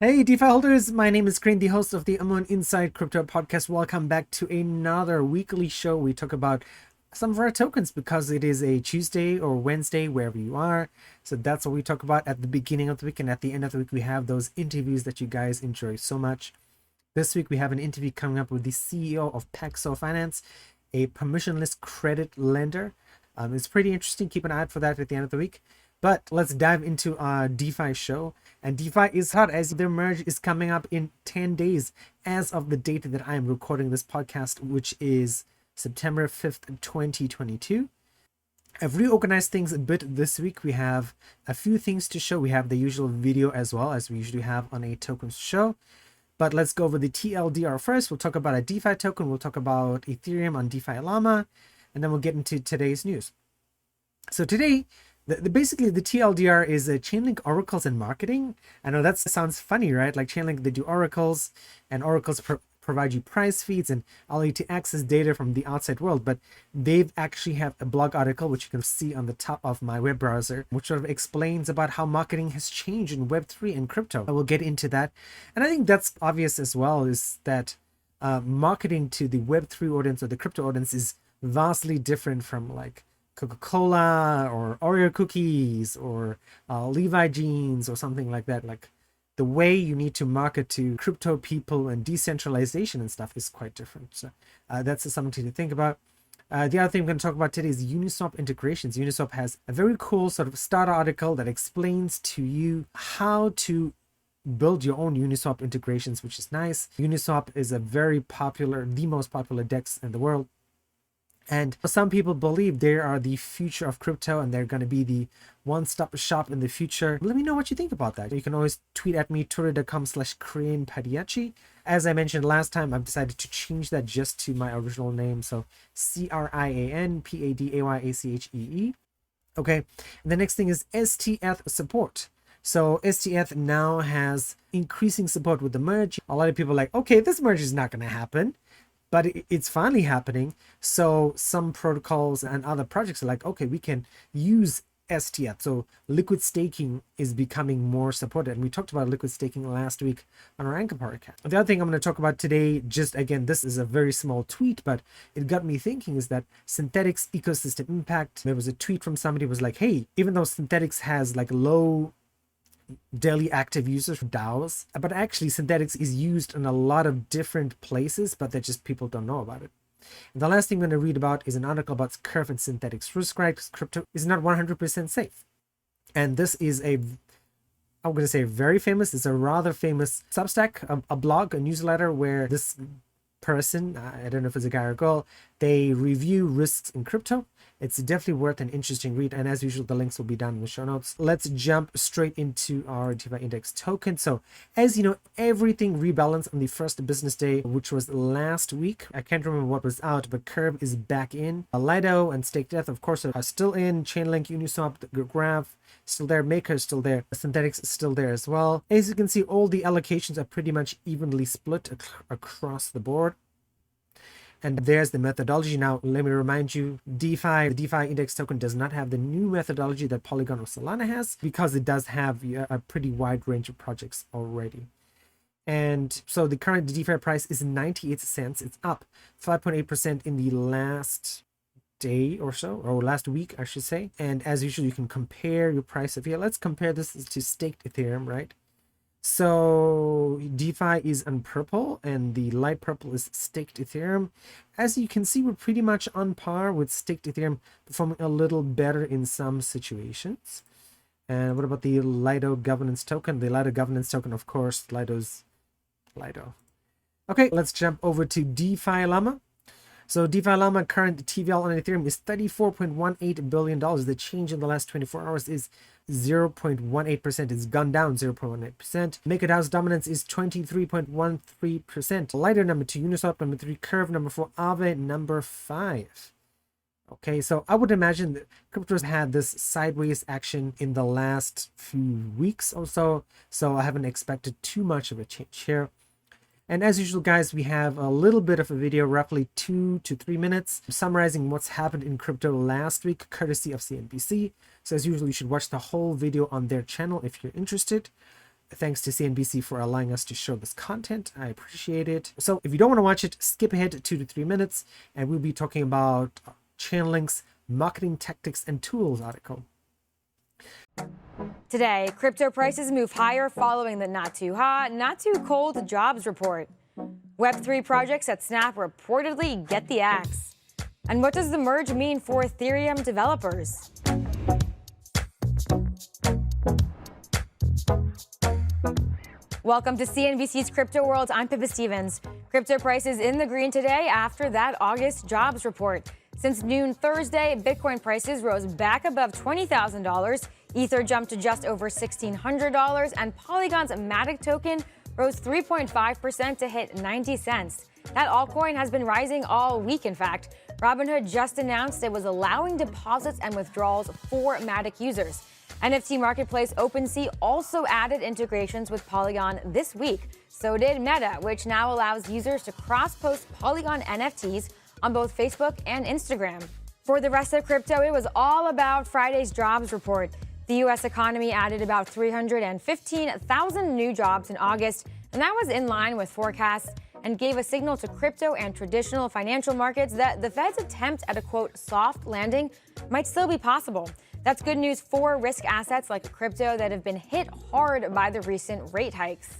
Hey DeFi holders, my name is Crane, the host of the Unknown Inside Crypto podcast. Welcome back to another weekly show. We talk about some of our tokens because it is a Tuesday or Wednesday, wherever you are. So that's what we talk about at the beginning of the week, and at the end of the week, we have those interviews that you guys enjoy so much. This week, we have an interview coming up with the CEO of Paxo Finance, a permissionless credit lender. It's pretty interesting. Keep an eye out for that at the end of the week. But let's dive into our DeFi show. And DeFi is hot as their merge is coming up in 10 days as of the date that I am recording this podcast, which is September 5th, 2022. I've reorganized things a bit this week. We have a few things to show. We have the usual video as well as we usually have on a tokens show. But let's go over the TLDR first. We'll talk about a DeFi token. We'll talk about Ethereum on Defilama. And then we'll get into today's news. So today, basically the TLDR is a Chainlink oracles and marketing. I know that sounds funny, right? Like Chainlink, they do oracles, and oracles provide you price feeds and allow you to access data from the outside world. But they've actually have a blog article, which you can see on the top of my web browser, which sort of explains about how marketing has changed in Web3 and crypto. I will get into that. And I think that's obvious as well, is that marketing to the Web3 audience or the crypto audience is vastly different from like Coca-Cola or Oreo cookies or Levi jeans or something like that. Like the way you need to market to crypto people and decentralization and stuff is quite different. So that's something to think about. The other thing we're going to talk about today is Uniswap integrations. Uniswap has a very cool sort of starter article that explains to you how to build your own Uniswap integrations, which is nice. Uniswap is a very popular, the most popular DEX in the world. And some people believe they are the future of crypto and they're going to be the one-stop shop in the future. Let me know what you think about that. You can always tweet at me, twitter.com/CranePadiachi. As I mentioned last time, I've decided to change that just to my original name. So CRIANPADAYACHEE. Okay. And the next thing is stETH support. So stETH now has increasing support with the merge. A lot of people are like, okay, this merge is not going to happen. But it's finally happening. So some protocols and other projects are like, okay, we can use stETH. So liquid staking is becoming more supported. And we talked about liquid staking last week on our Anchor podcast. The other thing I'm going to talk about today, just again, this is a very small tweet, but it got me thinking, is that Synthetix Ecosystem Impact. There was a tweet from somebody who was like, hey, even though Synthetix has like low daily active users for DAOs, but actually Synthetix is used in a lot of different places, but that just people don't know about it. And the last thing I'm going to read about is an article about Curve and Synthetix risk, right? Crypto is not 100% safe. And this is I'm going to say very famous, it's a rather famous Substack, a blog, a newsletter where this person, I don't know if it's a guy or a girl, they review risks in crypto. It's definitely worth an interesting read, and as usual the links will be down in the show notes. Let's jump straight into our DeFi Index token. So as you know, everything rebalanced on the first business day, which was last week. I can't remember what was out, but Curve is back in. Lido and Staked ETH of course are still in. Chainlink, Uniswap, Graph still there, Maker is still there, Synthetix is still there as well. As you can see, all the allocations are pretty much evenly split across the board. And there's the methodology. Now, let me remind you, the DeFi Index token does not have the new methodology that Polygon or Solana has, because it does have a pretty wide range of projects already. And so the current DeFi price is 98 cents. It's up 5.8% in the last day or so, or last week, I should say. And as usual, you can compare your price of here. Let's compare this to staked Ethereum, right? So DeFi is on purple and the light purple is staked Ethereum. As you can see, we're pretty much on par with staked Ethereum, performing a little better in some situations. And what about the Lido governance token? The Lido governance token, of course, Lido's Lido. Okay, let's jump over to Defilama. So Defilama current TVL on Ethereum is $34.18 billion. The change in the last 24 hours is 0.18%. It's gone down 0.18%. MakerDAO's dominance is 23.13%. Lido number 2, Uniswap number 3, Curve number 4, Aave number 5. Okay, so I would imagine that cryptos had this sideways action in the last few weeks or so. So I haven't expected too much of a change here. And as usual, guys, we have a little bit of a video, roughly 2 to 3 minutes, summarizing what's happened in crypto last week, courtesy of CNBC. So as usual, you should watch the whole video on their channel if you're interested. Thanks to CNBC for allowing us to show this content. I appreciate it. So if you don't want to watch it, skip ahead 2 to 3 minutes, and we'll be talking about Chainlink's marketing tactics and tools article. Today, crypto prices move higher following the not too hot, not too cold jobs report. Web3 projects at Snap reportedly get the axe. And what does the merge mean for Ethereum developers? Welcome to CNBC's Crypto World. I'm Pippa Stevens. Crypto prices in the green today after that August jobs report. Since noon Thursday, Bitcoin prices rose back above $20,000. Ether jumped to just over $1,600, and Polygon's Matic token rose 3.5% to hit 90 cents. That altcoin has been rising all week, in fact. Robinhood just announced it was allowing deposits and withdrawals for Matic users. NFT marketplace OpenSea also added integrations with Polygon this week. So did Meta, which now allows users to cross-post Polygon NFTs on both Facebook and Instagram. For the rest of crypto, it was all about Friday's jobs report. The U.S. economy added about 315,000 new jobs in August, and that was in line with forecasts and gave a signal to crypto and traditional financial markets that the Fed's attempt at a, quote, soft landing might still be possible. That's good news for risk assets like crypto that have been hit hard by the recent rate hikes.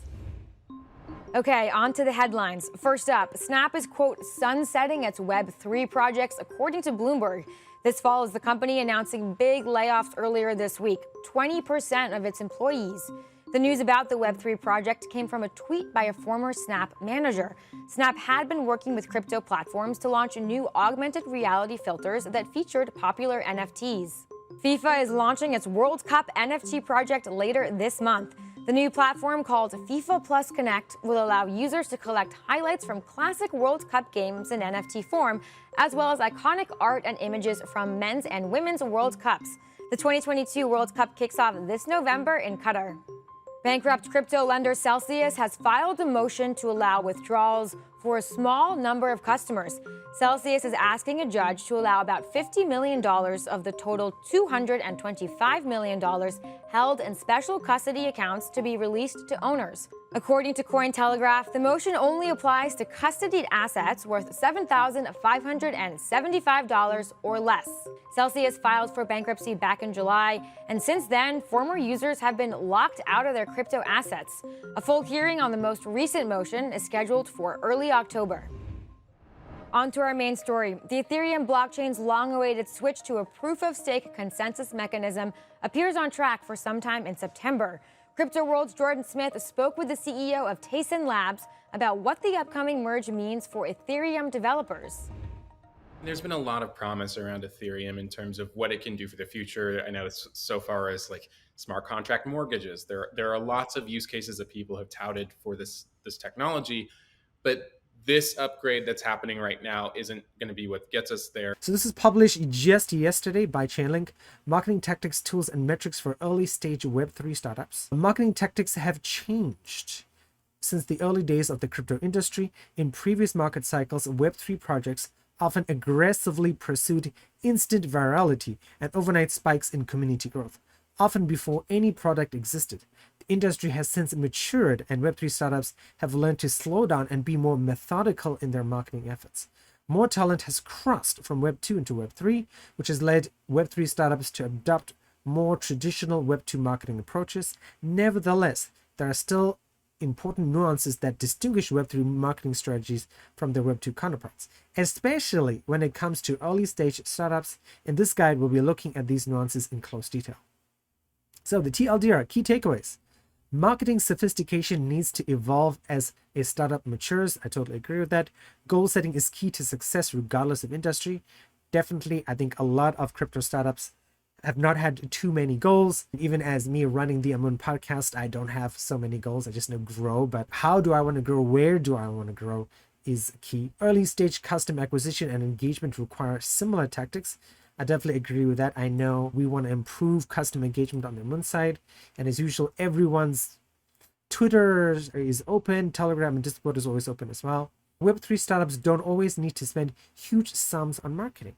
Okay, on to the headlines. First up, Snap is, quote, sunsetting its Web3 projects, according to Bloomberg. This follows the company announcing big layoffs earlier this week, 20% of its employees. The news about the Web3 project came from a tweet by a former Snap manager. Snap had been working with crypto platforms to launch new augmented reality filters that featured popular NFTs. FIFA is launching its World Cup NFT project later this month. The new platform, called FIFA Plus Connect, will allow users to collect highlights from classic World Cup games in NFT form, as well as iconic art and images from men's and women's World Cups. The 2022 World Cup kicks off this November in Qatar. Bankrupt crypto lender Celsius has filed a motion to allow withdrawals for a small number of customers. Celsius is asking a judge to allow about $50 million of the total $225 million held in special custody accounts to be released to owners. According to Cointelegraph, the motion only applies to custodied assets worth $7,575 or less. Celsius filed for bankruptcy back in July, and since then, former users have been locked out of their crypto assets. A full hearing on the most recent motion is scheduled for early October. On to our main story. The Ethereum blockchain's long-awaited switch to a proof-of-stake consensus mechanism appears on track for sometime in September. Crypto World's Jordan Smith spoke with the CEO of Tayson Labs about what the upcoming merge means for Ethereum developers. There's been a lot of promise around Ethereum in terms of what it can do for the future. I know so far as like smart contract mortgages. There are lots of use cases that people have touted for this technology, but this upgrade that's happening right now isn't going to be what gets us there. So this is published just yesterday by Chainlink, Marketing Tactics, Tools, and Metrics for Early Stage Web3 Startups. Marketing tactics have changed since the early days of the crypto industry. In previous market cycles, Web3 projects often aggressively pursued instant virality and overnight spikes in community growth, often before any product existed. The industry has since matured, and Web3 startups have learned to slow down and be more methodical in their marketing efforts. More talent has crossed from Web 2 into Web 3, which has led Web3 startups to adopt more traditional Web 2 marketing approaches. Nevertheless, there are still important nuances that distinguish Web 3 marketing strategies from their Web 2 counterparts, especially when it comes to early stage startups. In this guide, we'll be looking at these nuances in close detail. So the TLDR, key takeaways. Marketing sophistication needs to evolve as a startup matures. I totally agree with that. Goal setting is key to success regardless of industry. Definitely, I think a lot of crypto startups have not had too many goals. Even as me running the Amun podcast, I don't have so many goals. I just know grow. But how do I want to grow? Where do I want to grow is key. Early stage custom acquisition and engagement require similar tactics. I definitely agree with that. I know we want to improve custom engagement on the Moon side. And as usual, everyone's Twitter is open, Telegram and Discord is always open as well. Web3 startups don't always need to spend huge sums on marketing.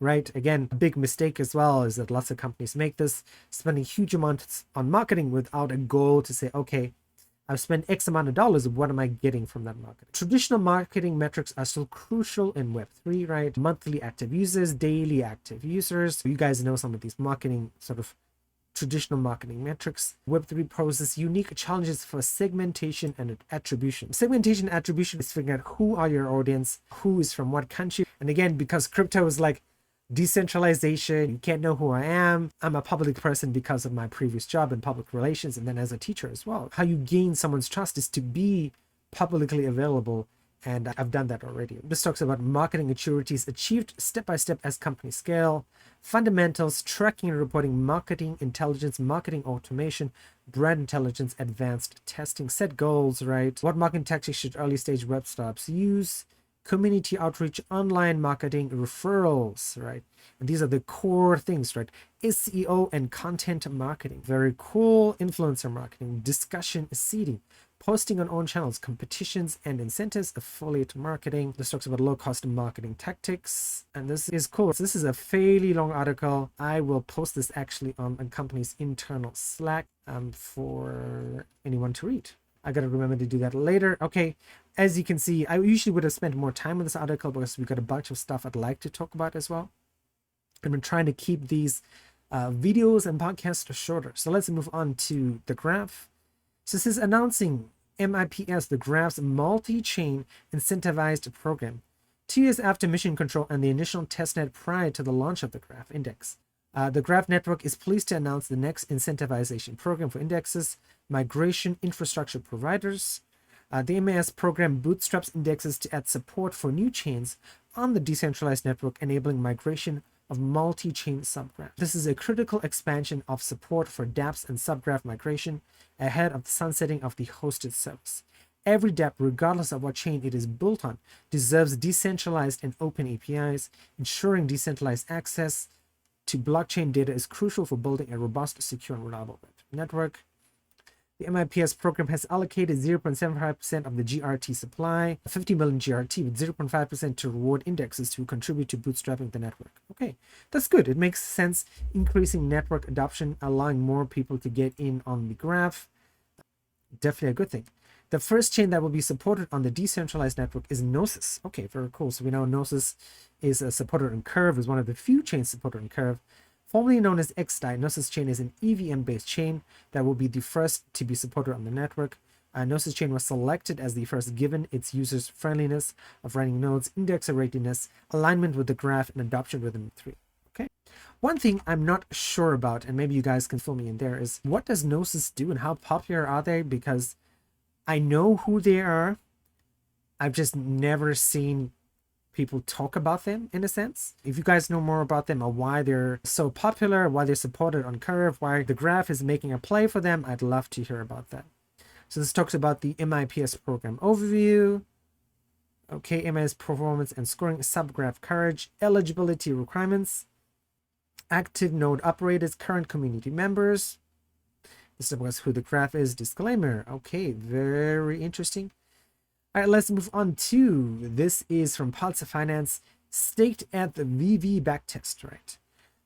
right? Again, a big mistake as well is that lots of companies make this, spending huge amounts on marketing without a goal to say, okay, I've spent X amount of dollars. What am I getting from that marketing? Traditional marketing metrics are still crucial in Web3, right? Monthly active users, daily active users. You guys know some of these marketing sort of traditional marketing metrics. Web3 poses unique challenges for segmentation and attribution. Segmentation and attribution is figuring out who are your audience, who is from what country. And again, because crypto is like decentralization, you can't know who I am. I'm a public person because of my previous job in public relations and then as a teacher as well. How you gain someone's trust is to be publicly available, and I've done that already. This talks about marketing maturities achieved step by step as companies scale, fundamentals, tracking and reporting, marketing intelligence, marketing automation, brand intelligence, advanced testing, set goals, right? What marketing tactics should early stage web startups use? Community outreach, online marketing, referrals, right? And these are the core things, right? SEO and content marketing. Very cool. Influencer marketing, discussion seeding, posting on own channels, competitions and incentives, affiliate marketing. This talks about low-cost marketing tactics. And this is cool. This is a fairly long article. I will post this actually on a company's internal Slack for anyone to read. I got to remember to do that later. Okay, as you can see, I usually would have spent more time on this article because we got a bunch of stuff I'd like to talk about as well. I've been trying to keep these videos and podcasts shorter. So let's move on to the graph. So this is announcing MIPS, the graph's multi-chain incentivized program, 2 years after mission control and the initial testnet prior to the launch of the graph index. The Graph Network is pleased to announce the next incentivization program for indexes, migration infrastructure providers. The MAS program bootstraps indexes to add support for new chains on the decentralized network, enabling migration of multi-chain subgraphs. This is a critical expansion of support for dApps and subgraph migration ahead of the sunsetting of the hosted service. Every dApp, regardless of what chain it is built on, deserves decentralized and open APIs. Ensuring decentralized access to blockchain data is crucial for building a robust, secure, and reliable network. The MIPS program has allocated 0.75% of the GRT supply, 50 million GRT, with 0.5% to reward indexes who contribute to bootstrapping the network. Okay, that's good. It makes sense. Increasing network adoption, allowing more people to get in on the graph. Definitely a good thing. The first chain that will be supported on the decentralized network is Gnosis. Okay, very cool. So we know Gnosis is a supporter in Curve, is one of the few chains supported in Curve. Formerly known as XDAI, Gnosis chain is an EVM-based chain that will be the first to be supported on the network. Gnosis chain was selected as the first given its users' friendliness of running nodes, indexer readiness, alignment with the graph, and adoption rhythm 3. Okay. One thing I'm not sure about, and maybe you guys can fill me in there, is what does Gnosis do and how popular are they? Because I know who they are. I've just never seen people talk about them in a sense. If you guys know more about them or why they're so popular, why they're supported on Curve, why the graph is making a play for them, I'd love to hear about that. So this talks about the MIPS program overview. Okay, MIPS performance and scoring, subgraph coverage, eligibility requirements, active node operators, current community members. This is who the graph is, disclaimer. Okay, very interesting. All right, let's move on to, this is from Pods Finance, Staked ETH VV backtest, right?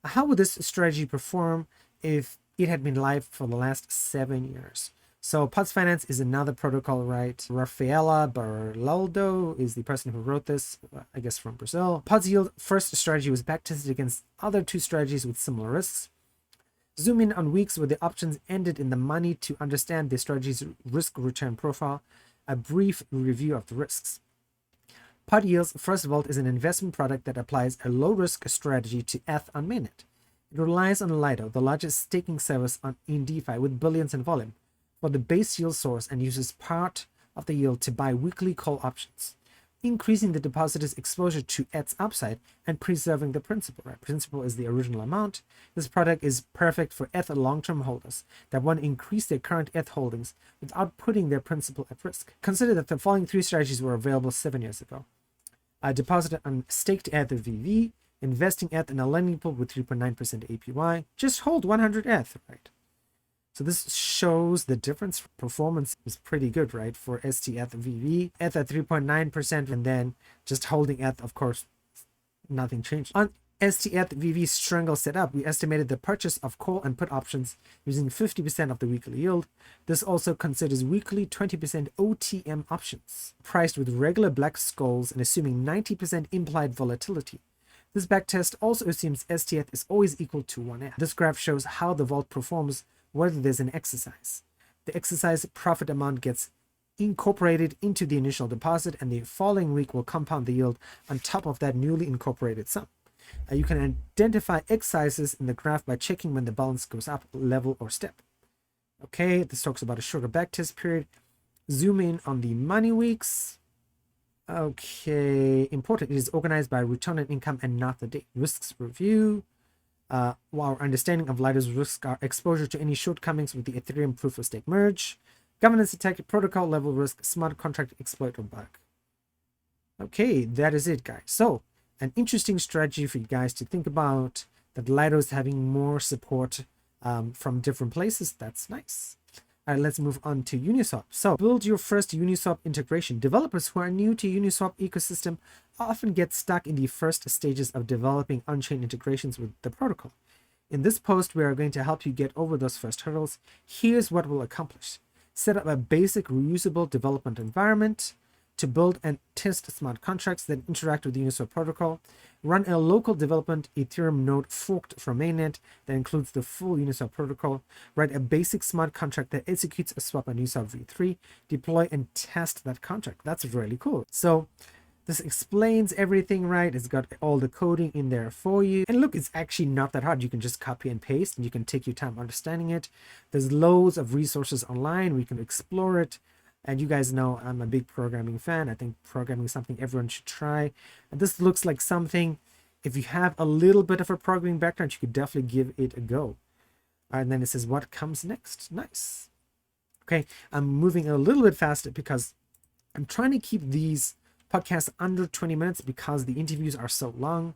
How would this strategy perform if it had been live for the last 7 years? So Pods Finance is another protocol, right? Rafaela Barlaldo is the person who wrote this, I guess from Brazil. Pods Yield first strategy was backtested against other 2 strategies with similar risks. Zoom in on weeks where the options ended in the money to understand the strategy's risk-return profile. A brief review of the risks. Pod Yield's first vault is an investment product that applies a low-risk strategy to ETH on mainnet. It relies on Lido, the largest staking service in DeFi with billions in volume, for the base yield source and uses part of the yield to buy weekly call options, increasing the depositor's exposure to ETH's upside and preserving the principal. Right? Principal is the original amount. This product is perfect for ETH long-term holders that want to increase their current ETH holdings without putting their principal at risk. Consider that the following 3 strategies were available 7 years ago. Deposited on Staked ETH VV, investing ETH in a lending pool with 3.9% APY. Just hold 100 ETH, right? So this shows the difference. Performance is pretty good, right? For stETH VV, ETH at 3.9%, and then just holding ETH, of course, nothing changed. stETH VV Strangle setup, we estimated the purchase of call and put options using 50% of the weekly yield. This also considers weekly 20% OTM options, priced with regular black skulls and assuming 90% implied volatility. This backtest also assumes stETH is always equal to 1F. This graph shows how the vault performs whether there's an exercise. The exercise profit amount gets incorporated into the initial deposit, and the following week will compound the yield on top of that newly incorporated sum. You can identify exercises in the graph by checking when the balance goes up, level, or step. Okay, this talks about a shorter backtest period. Zoom in on the money weeks. Okay, important. It is organized by return on income and not the date. Risks review. While our understanding of Lido's risks are exposure to any shortcomings with the Ethereum proof of stake merge, governance attack, protocol level risk, smart contract exploit or bug. Okay, that is it, guys. So, an interesting strategy for you guys to think about, that Lido is having more support from different places. That's nice. All right, let's move on to Uniswap. So, build your first Uniswap integration. Developers who are new to Uniswap ecosystem often get stuck in the first stages of developing on-chain integrations with the protocol. In this post, we are going to help you get over those first hurdles. Here's what we'll accomplish. Set up a basic reusable development environment to build and test smart contracts that interact with the Uniswap protocol. Run a local development Ethereum node forked from mainnet that includes the full Uniswap protocol. Write a basic smart contract that executes a swap on Uniswap v3. Deploy and test that contract. That's really cool. So this explains everything, right? It's got all the coding in there for you. And look, it's actually not that hard. You can just copy and paste, and you can take your time understanding it. There's loads of resources online. We can explore it. And you guys know I'm a big programming fan. I think programming is something everyone should try. And this looks like something, if you have a little bit of a programming background, you could definitely give it a go. And then it says, what comes next? Nice. Okay, I'm moving a little bit faster because I'm trying to keep these podcasts under 20 minutes because the interviews are so long.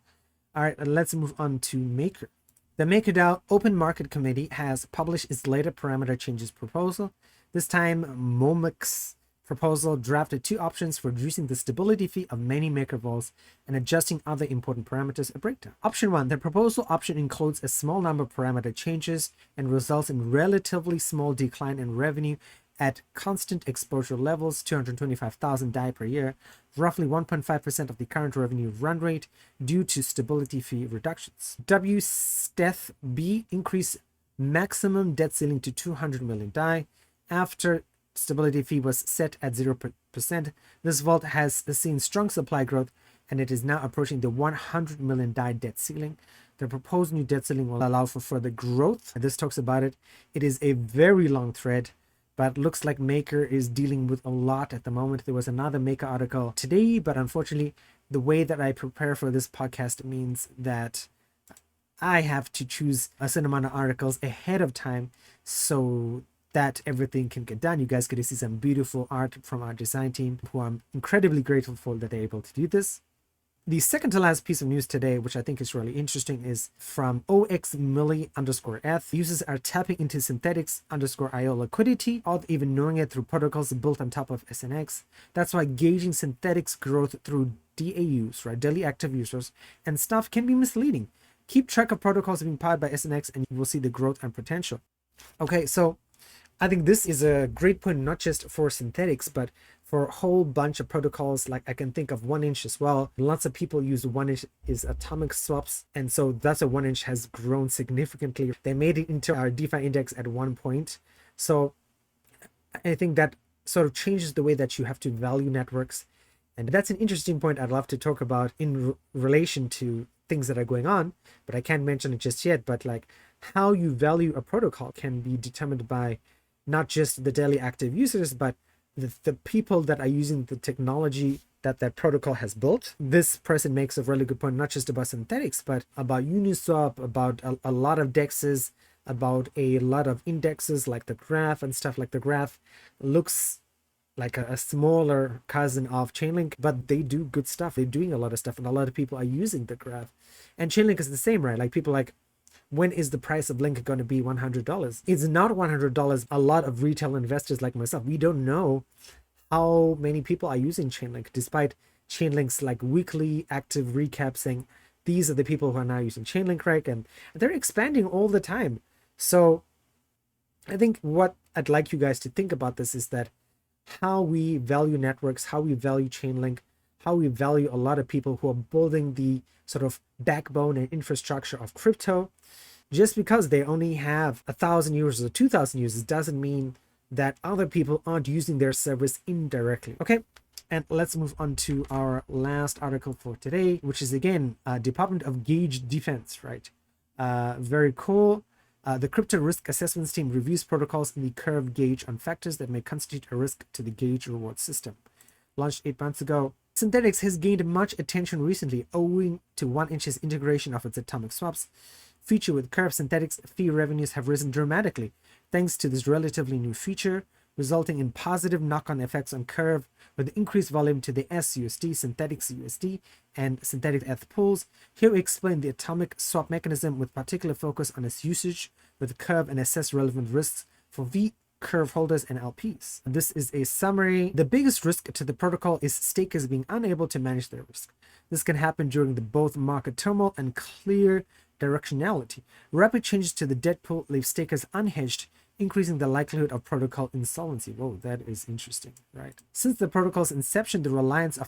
All right, let's move on to Maker. The MakerDAO Open Market Committee has published its latest parameter changes proposal. This time, Momek's proposal drafted two options for reducing the stability fee of many Maker vaults and adjusting other important parameters. A breakdown. Option 1. The proposal option includes a small number of parameter changes and results in relatively small decline in revenue at constant exposure levels, 225,000 DAI per year, roughly 1.5% of the current revenue run rate due to stability fee reductions. stETH B increase maximum debt ceiling to 200 million DAI. After stability fee was set at 0%, this vault has seen strong supply growth, and it is now approaching the 100 million DAI debt ceiling. The proposed new debt ceiling will allow for further growth. This talks about it. It is a very long thread, but looks like Maker is dealing with a lot at the moment. There was another Maker article today, but unfortunately, the way that I prepare for this podcast means that I have to choose a certain amount of articles ahead of time so that everything can get done. You guys get to see some beautiful art from our design team, who I'm incredibly grateful for that they're able to do this. The second to last piece of news today, which I think is really interesting, is from OXMilli_ETH. Users are tapping into Synthetix_IO liquidity, without even knowing it, through protocols built on top of SNX. That's why gauging Synthetix growth through DAUs, right, daily active users, and stuff can be misleading. Keep track of protocols being powered by SNX and you will see the growth and potential. Okay, so I think this is a great point, not just for Synthetix, but for a whole bunch of protocols. Like I can think of 1inch as well. Lots of people use 1inch is atomic swaps. And so that's a 1inch has grown significantly. They made it into our DeFi index at one point. So I think that sort of changes the way that you have to value networks. And that's an interesting point I'd love to talk about in relation to things that are going on, but I can't mention it just yet. But like how you value a protocol can be determined by not just the daily active users, but the people that are using the technology that that protocol has built. This person makes a really good point, not just about Synthetix, but about Uniswap, about a lot of dexes, about a lot of indexes like the Graph and stuff. Like the Graph looks like a smaller cousin of Chainlink, but they do good stuff. They're doing a lot of stuff, and a lot of people are using the Graph. And Chainlink is the same, right? Like people like, when is the price of Link going to be $100? It's not $100. A lot of retail investors like myself, we don't know how many people are using Chainlink, despite Chainlink's like weekly active recap saying these are the people who are now using Chainlink, right? And they're expanding all the time. So I think what I'd like you guys to think about this is that how we value networks, how we value Chainlink, how we value a lot of people who are building the sort of backbone and infrastructure of crypto. Just because they only have 1,000 users or 2,000 users doesn't mean that other people aren't using their service indirectly. Okay, and let's move on to our last article for today, which is again Department of Gauge Defense, right? Very cool. The crypto risk assessments team reviews protocols in the curve gauge on factors that may constitute a risk to the gauge reward system. Launched 8 months ago, Synthetix has gained much attention recently owing to 1inch's integration of its atomic swaps feature with Curve. Synthetix fee revenues have risen dramatically thanks to this relatively new feature, resulting in positive knock-on effects on Curve with increased volume to the SUSD, Synthetix USD, and Synthetic ETH pools. Here we explain the atomic swap mechanism with particular focus on its usage with Curve and assess relevant risks for V Curve holders and LPs. This is a summary. The biggest risk to the protocol is stakers being unable to manage their risk. This can happen during both market turmoil and clear directionality. Rapid changes to the debt pool leave stakers unhedged, increasing the likelihood of protocol insolvency. Whoa, that is interesting, right? Since the protocol's inception, the reliance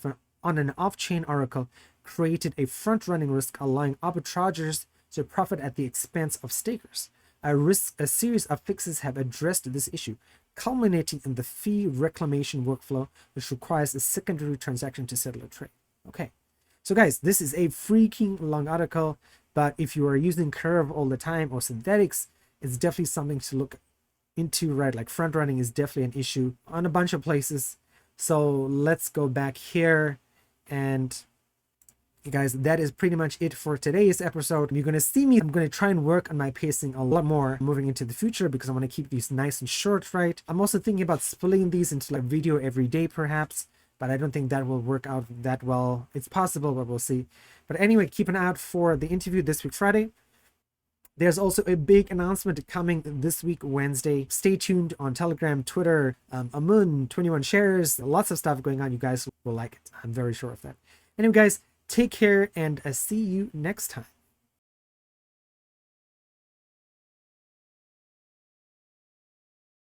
on an off-chain oracle created a front-running risk, allowing arbitrageurs to profit at the expense of stakers. A series of fixes have addressed this issue, culminating in the fee reclamation workflow, which requires a secondary transaction to settle a trade. Okay, so guys, this is a freaking long article, but if you are using Curve all the time or Synthetix, it's definitely something to look into, right? Like front running is definitely an issue on a bunch of places. So let's go back here, and you guys, that is pretty much it for today's episode. You're going to see me, I'm going to try and work on my pacing a lot more moving into the future because I want to keep these nice and short, right? I'm also thinking about splitting these into like video every day perhaps, but I don't think that will work out that well. It's possible, but we'll see. But anyway, keep an eye out for the interview this week Friday. There's also a big announcement coming this week Wednesday. Stay tuned on Telegram, Twitter, Amun, 21 shares, lots of stuff going on. You guys will like it. I'm very sure of that. Anyway, guys, take care and see you next time.